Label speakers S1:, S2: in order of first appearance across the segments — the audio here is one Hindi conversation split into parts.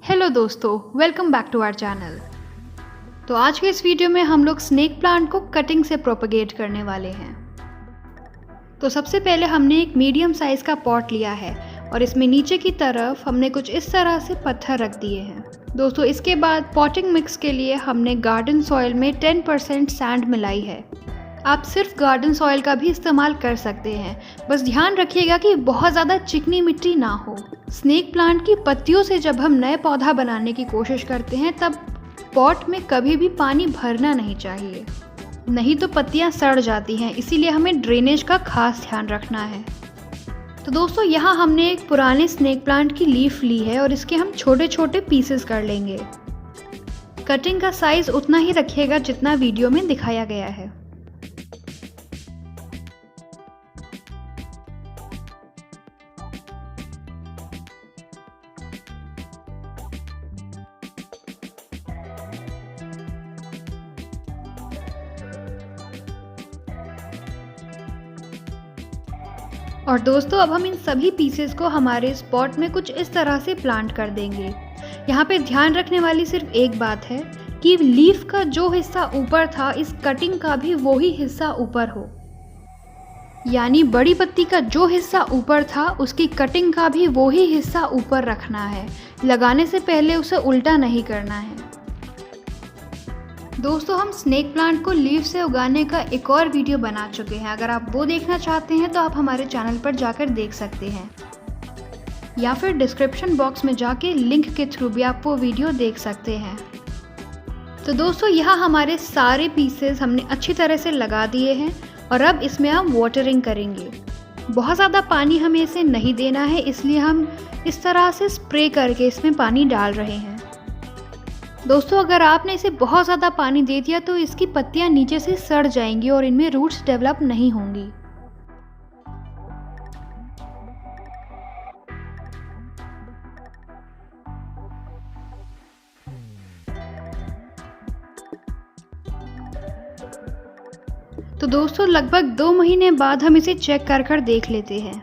S1: हेलो दोस्तों, welcome back to our channel. तो आज के इस वीडियो में हम लोग स्नेक प्लांट को कटिंग से प्रोपेगेट करने वाले हैं। तो सबसे पहले हमने एक मीडियम साइज़ का पॉट लिया है और इसमें नीचे की तरफ हमने कुछ इस तरह से पत्थर रख दिए हैं। दोस्तों इसके बाद पॉटिंग मिक्स के लिए हमने गार्डन सॉइल में 10% सैंड मिलाई है। आप सिर्फ गार्डन सॉइल का भी इस्तेमाल कर सकते हैं, बस ध्यान रखिएगा कि बहुत ज़्यादा चिकनी मिट्टी ना हो। स्नेक प्लांट की पत्तियों से जब हम नए पौधा बनाने की कोशिश करते हैं तब पॉट में कभी भी पानी भरना नहीं चाहिए, नहीं तो पत्तियां सड़ जाती हैं। इसीलिए हमें ड्रेनेज का खास ध्यान रखना है। तो दोस्तों यहाँ हमने एक पुराने स्नेक प्लांट की लीफ ली है और इसके हम छोटे छोटे पीसेस कर लेंगे। कटिंग का साइज़ उतना ही रखिएगा जितना वीडियो में दिखाया गया है। और दोस्तों अब हम इन सभी पीसेस को हमारे स्पॉट में कुछ इस तरह से प्लांट कर देंगे। यहाँ पे ध्यान रखने वाली सिर्फ एक बात है कि लीफ का जो हिस्सा ऊपर था इस कटिंग का भी वही हिस्सा ऊपर हो, यानी बड़ी पत्ती का जो हिस्सा ऊपर था उसकी कटिंग का भी वही हिस्सा ऊपर रखना है। लगाने से पहले उसे उल्टा नहीं करना है। दोस्तों हम स्नेक प्लांट को लीफ से उगाने का एक और वीडियो बना चुके हैं। अगर आप वो देखना चाहते हैं तो आप हमारे चैनल पर जाकर देख सकते हैं, या फिर डिस्क्रिप्शन बॉक्स में जाके लिंक के थ्रू भी आप वो वीडियो देख सकते हैं। तो दोस्तों यहाँ हमारे सारे पीसेस हमने अच्छी तरह से लगा दिए हैं और अब इसमें हम वाटरिंग करेंगे। बहुत ज़्यादा पानी हमें इसे नहीं देना है, इसलिए हम इस तरह से स्प्रे करके इसमें पानी डाल रहे हैं। दोस्तों अगर आपने इसे बहुत ज़्यादा पानी दे दिया तो इसकी पत्तियां नीचे से सड़ जाएंगी और इनमें रूट्स डेवलप नहीं होंगी। तो दोस्तों लगभग 2 महीने बाद हम इसे चेक कर देख लेते हैं।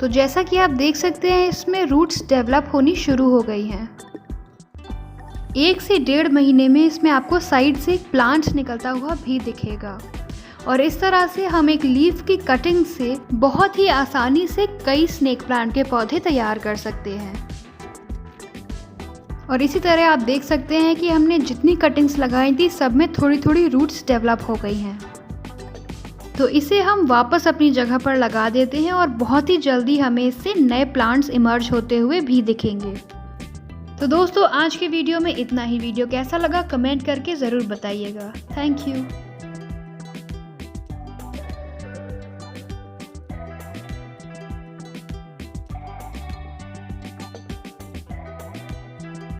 S1: तो जैसा कि आप देख सकते हैं इसमें रूट्स डेवलप होनी शुरू हो गई हैं। 1 से 1.5 महीने में इसमें आपको साइड से एक प्लांट निकलता हुआ भी दिखेगा। और इस तरह से हम एक लीफ की कटिंग से बहुत ही आसानी से कई स्नेक प्लांट के पौधे तैयार कर सकते हैं। और इसी तरह आप देख सकते हैं कि हमने जितनी कटिंग्स लगाई थी सब में थोड़ी थोड़ी रूट्स डेवलप हो गई हैं। तो इसे हम वापस अपनी जगह पर लगा देते हैं और बहुत ही जल्दी हमें इससे नए प्लांट्स इमर्ज होते हुए भी दिखेंगे। तो दोस्तों आज के वीडियो में इतना ही। वीडियो कैसा लगा कमेंट करके ज़रूर बताइएगा। Thank you.